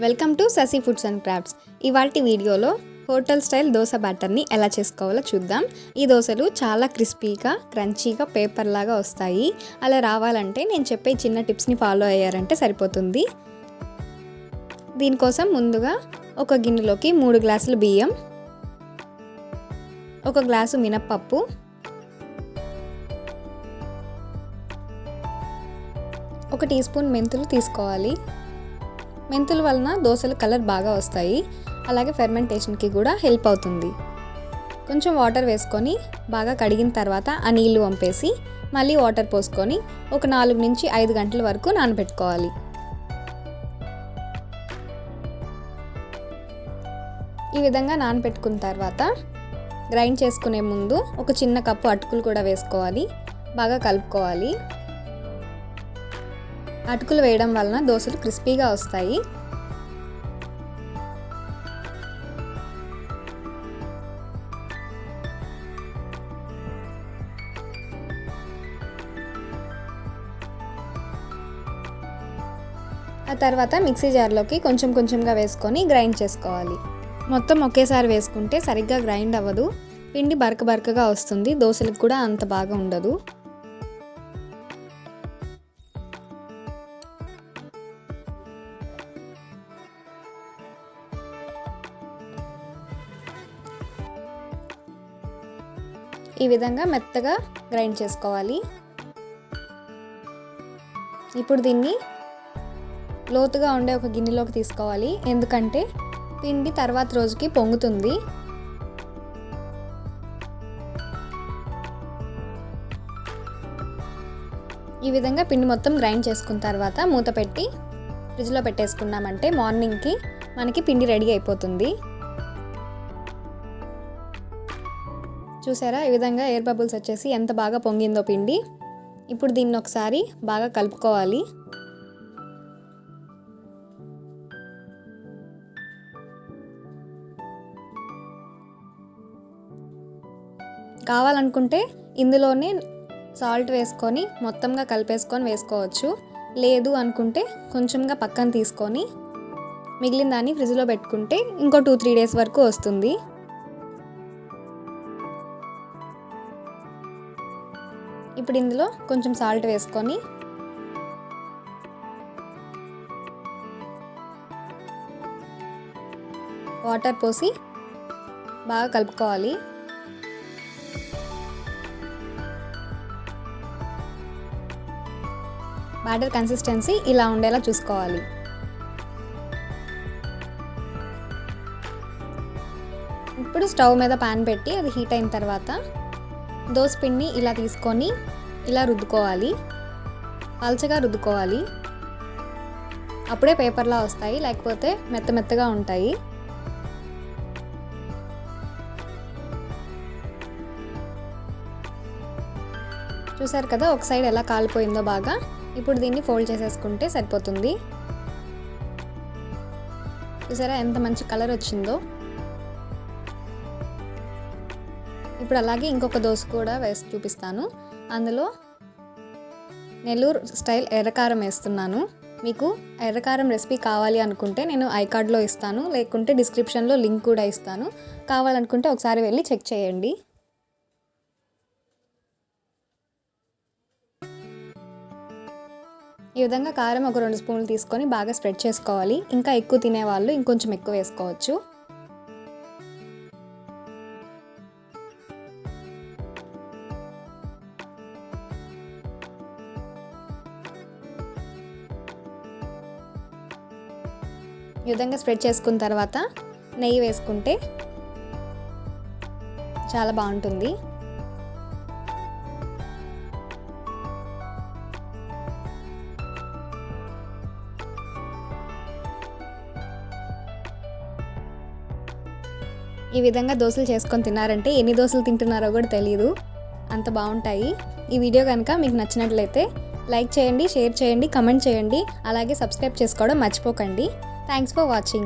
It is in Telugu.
Welcome to Shashi foods and crafts. ఇవాల్టి వీడియోలో హోటల్ స్టైల్ దోశ బ్యాటర్ని ఎలా చేసుకోవాలో చూద్దాం. ఈ దోశలు చాలా క్రిస్పీగా క్రంచీగా పేపర్ లాగా వస్తాయి. అలా రావాలంటే నేను చెప్పే చిన్న టిప్స్ని ఫాలో అయ్యారంటే సరిపోతుంది. దీనికోసం ముందుగా ఒక గిన్నెలోకి 3 గ్లాసులు బియ్యం, 1 గ్లాసు మినప్పప్పు, 1 టీ స్పూన్ మెంతులు తీసుకోవాలి. మెంతుల వలన దోశలు కలర్ బాగా వస్తాయి, అలాగే ఫెర్మెంటేషన్కి కూడా హెల్ప్ అవుతుంది. కొంచెం వాటర్ వేసుకొని బాగా కడిగిన తర్వాత ఆ నీళ్లు వంపేసి మళ్ళీ వాటర్ పోసుకొని ఒక 4 నుంచి 5 గంటల వరకు నానబెట్టుకోవాలి. ఈ విధంగా నానబెట్టుకున్న తర్వాత గ్రైండ్ చేసుకునే ముందు ఒక చిన్న కప్పు అటుకులు కూడా వేసుకోవాలి. బాగా కలుపుకోవాలి. అటుకులు వేయడం వలన దోశలు క్రిస్పీగా వస్తాయి. ఆ తర్వాత మిక్సీ జార్లోకి కొంచెం కొంచెంగా వేసుకొని గ్రైండ్ చేసుకోవాలి. మొత్తం ఒకేసారి వేసుకుంటే సరిగ్గా గ్రైండ్ అవ్వదు, పిండి బరకగా వస్తుంది, దోశలకు కూడా అంత బాగా ఉండదు. ఈ విధంగా మెత్తగా గ్రైండ్ చేసుకోవాలి. ఇప్పుడు దీన్ని లోతుగా ఉండే ఒక గిన్నెలోకి తీసుకోవాలి, ఎందుకంటే పిండి తర్వాత రోజుకి పొంగుతుంది. ఈ విధంగా పిండి మొత్తం గ్రైండ్ చేసుకున్న తర్వాత మూత పెట్టి ఫ్రిడ్జ్లో పెట్టేసుకున్నామంటే మార్నింగ్కి మనకి పిండి రెడీ అయిపోతుంది. చూసారా, ఈ విధంగా ఎయిర్ బబుల్స్ వచ్చేసి ఎంత బాగా పొంగిందో పిండి. ఇప్పుడు దీన్ని ఒకసారి బాగా కలుపుకోవాలి. కావాలనుకుంటే ఇందులోనే సాల్ట్ వేసుకొని మొత్తంగా కలిపేసుకొని వేసుకోవచ్చు. లేదు అనుకుంటే కొంచెంగా పక్కన తీసుకొని మిగిలిన దాన్ని ఫ్రిడ్జ్లో పెట్టుకుంటే ఇంకో 2-3 డేస్ వరకు వస్తుంది. ఇప్పుడు ఇందులో కొంచెం సాల్ట్ వేసుకొని వాటర్ పోసి బాగా కలుపుకోవాలి. బ్యాటర్ కన్సిస్టెన్సీ ఇలా ఉండేలా చూసుకోవాలి. ఇప్పుడు స్టవ్ మీద పాన్ పెట్టి అది హీట్ అయిన తర్వాత దోశ పిండిని ఇలా తీసుకొని ఇలా రుద్దుకోవాలి. పల్చగా రుద్దుకోవాలి, అప్పుడే పేపర్లా వస్తాయి, లేకపోతే మెత్తగా ఉంటాయి. చూసారు కదా, ఒక సైడ్ ఎలా కాలిపోయిందో బాగా. ఇప్పుడు దీన్ని ఫోల్డ్ చేసేసుకుంటే సరిపోతుంది. చూసారా ఎంత మంచి కలర్ వచ్చిందో. ఇప్పుడు అలాగే ఇంకొక దోశ కూడా వేసి చూపిస్తాను. అందులో నెల్లూరు స్టైల్ ఎర్రకారం వేస్తున్నాను. మీకు ఎర్రకారం రెసిపీ కావాలి అనుకుంటే నేను ఐకార్డ్లో ఇస్తాను, లేకుంటే డిస్క్రిప్షన్లో లింక్ కూడా ఇస్తాను. కావాలనుకుంటే ఒకసారి వెళ్ళి చెక్ చేయండి. ఈ విధంగా కారం ఒక 2 స్పూన్లు తీసుకొని బాగా స్ప్రెడ్ చేసుకోవాలి. ఇంకా ఎక్కువ తినేవాళ్ళు ఇంకొంచెం ఎక్కువ వేసుకోవచ్చు. ఈ విధంగా స్ప్రెడ్ చేసుకున్న తర్వాత నెయ్యి వేసుకుంటే చాలా బాగుంటుంది. ఈ విధంగా దోశలు చేసుకొని తిన్నారంటే ఎన్ని దోశలు తింటున్నారో కూడా తెలియదు, అంత బాగుంటాయి. ఈ వీడియో కనుక మీకు నచ్చినట్లయితే లైక్ చేయండి, షేర్ చేయండి, కమెంట్ చేయండి, అలాగే సబ్స్క్రైబ్ చేసుకోవడం మర్చిపోకండి. Thanks for watching.